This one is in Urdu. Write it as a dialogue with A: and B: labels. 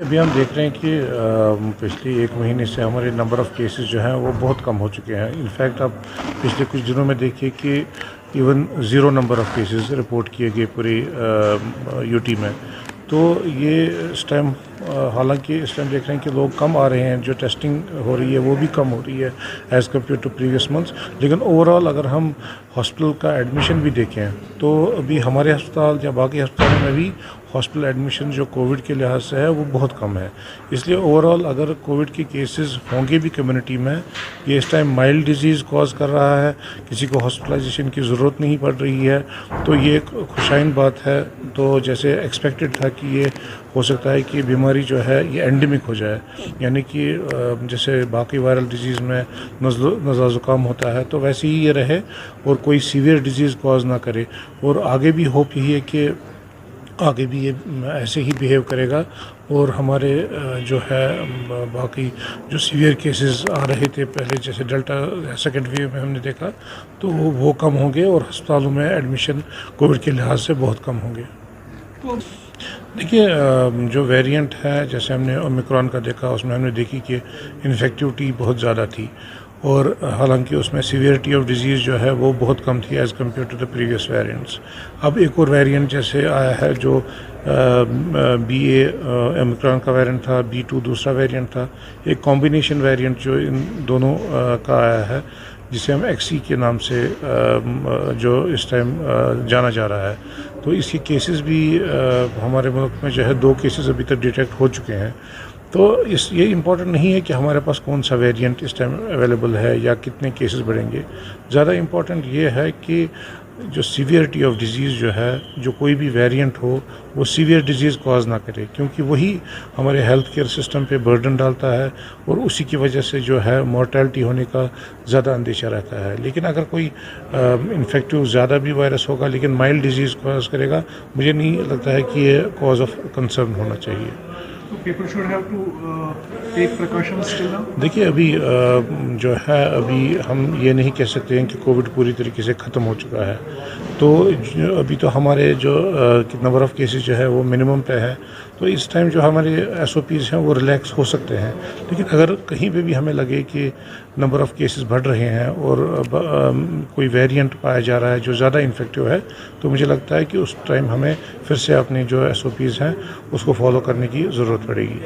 A: ابھی ہم دیکھ رہے ہیں کہ پچھلی ایک مہینے سے ہمارے نمبر آف کیسز جو ہیں وہ بہت کم ہو چکے ہیں. انفیکٹ اب پچھلے کچھ دنوں میں دیکھیے کہ even 0 number of cases report کیے گئے پوری یو ٹی میں. تو یہ اس ٹائم حالانکہ اس ٹائم دیکھ رہے ہیں کہ لوگ کم آ رہے ہیں, جو ٹیسٹنگ ہو رہی ہے وہ بھی کم ہو رہی ہے as compare to previous months. لیکن اوور آل اگر ہم ہاسپٹل کا ایڈمیشن بھی دیکھیں تو ابھی ہمارے ہسپتال یا باقی ہسپتالوں میں بھی ہاسپٹل ایڈمیشن جو کووڈ کے لحاظ سے ہے وہ بہت کم ہے. اس لیے اوور آل اگر کووڈ کے کیسز ہوں گے بھی کمیونٹی میں, یہ اس ٹائم مائلڈ ڈیزیز کاز کر رہا ہے, کسی کو ہاسپٹلائزیشن کی ضرورت نہیں پڑ رہی ہے, تو یہ ایک خوشائن بات ہے. تو جیسے ایکسپیکٹڈ تھا کہ یہ ہو سکتا ہے کہ بیماری جو ہے یہ اینڈیمک ہو جائے, یعنی کہ جیسے باقی وائرل ڈیزیز میں نزلہ زکام ہوتا ہے تو ویسے ہی یہ رہے اور کوئی سیویئر ڈیزیز کاز نہ کرے. اور آگے بھی ہوپ یہی ہے کہ آگے بھی یہ ایسے ہی بیہیو کرے گا, اور ہمارے جو ہے باقی جو سیویئر کیسز آ رہے تھے پہلے, جیسے ڈیلٹا سیکنڈ ویو میں ہم نے دیکھا, تو وہ کم ہوں گے اور ہسپتالوں میں ایڈمیشن کووڈ کے لحاظ سے بہت کم ہوں گے. دیکھیے جو ویریئنٹ ہے, جیسے ہم نے اومیکرون کا دیکھا, اس میں ہم نے دیکھی کہ انفیکٹیوٹی بہت زیادہ تھی, اور حالانکہ اس میں سیویئرٹی آف ڈیزیز جو ہے وہ بہت کم تھی as compare to the previous variants. اب ایک اور ویریئنٹ جیسے آیا ہے جو BA اومیکرون کا ویریئنٹ تھا, B2 دوسرا ویریئنٹ تھا, ایک کمبینیشن ویریئنٹ جو ان دونوں کا آیا ہے جسے ہم XE کے نام سے جو اس ٹائم جانا جا رہا ہے. تو اس کے کیسز بھی ہمارے ملک میں جو ہے 2 کیسز ابھی تک ڈیٹیکٹ ہو چکے ہیں. تو یہ امپورٹنٹ نہیں ہے کہ ہمارے پاس کون سا ویریئنٹ اس ٹائم اویلیبل ہے یا کتنے کیسز بڑھیں گے. زیادہ امپورٹنٹ یہ ہے کہ جو سیویئرٹی آف ڈیزیز جو ہے, جو کوئی بھی ویریئنٹ ہو وہ سیویئر ڈیزیز کاز نہ کرے, کیونکہ وہی ہمارے ہیلتھ کیئر سسٹم پہ برڈن ڈالتا ہے اور اسی کی وجہ سے جو ہے مورٹیلٹی ہونے کا زیادہ اندیشہ رہتا ہے. لیکن اگر کوئی انفیکٹیو زیادہ بھی وائرس ہوگا لیکن مائلڈ ڈیزیز کاز کرے گا, مجھے نہیں لگتا ہے کہ یہ کاز آف کنسرن ہونا چاہیے. دیکھیے ابھی جو ہے ابھی ہم یہ نہیں کہہ سکتے ہیں کہ کووڈ پوری طریقے سے ختم ہو چکا ہے. تو ابھی تو ہمارے جو نمبر آف کیسز جو ہے وہ منیمم پہ ہے, تو اس ٹائم جو ہمارے SOPs ہیں وہ ریلیکس ہو سکتے ہیں. لیکن اگر کہیں پہ بھی ہمیں لگے کہ نمبر آف کیسز بڑھ رہے ہیں اور کوئی ویریئنٹ پایا جا رہا ہے جو زیادہ انفیکٹیو ہے, تو مجھے لگتا ہے کہ اس ٹائم ہمیں پھر سے اپنی جو SOPs ہیں اس کو فالو کرنے کی ضرورت پڑے گی.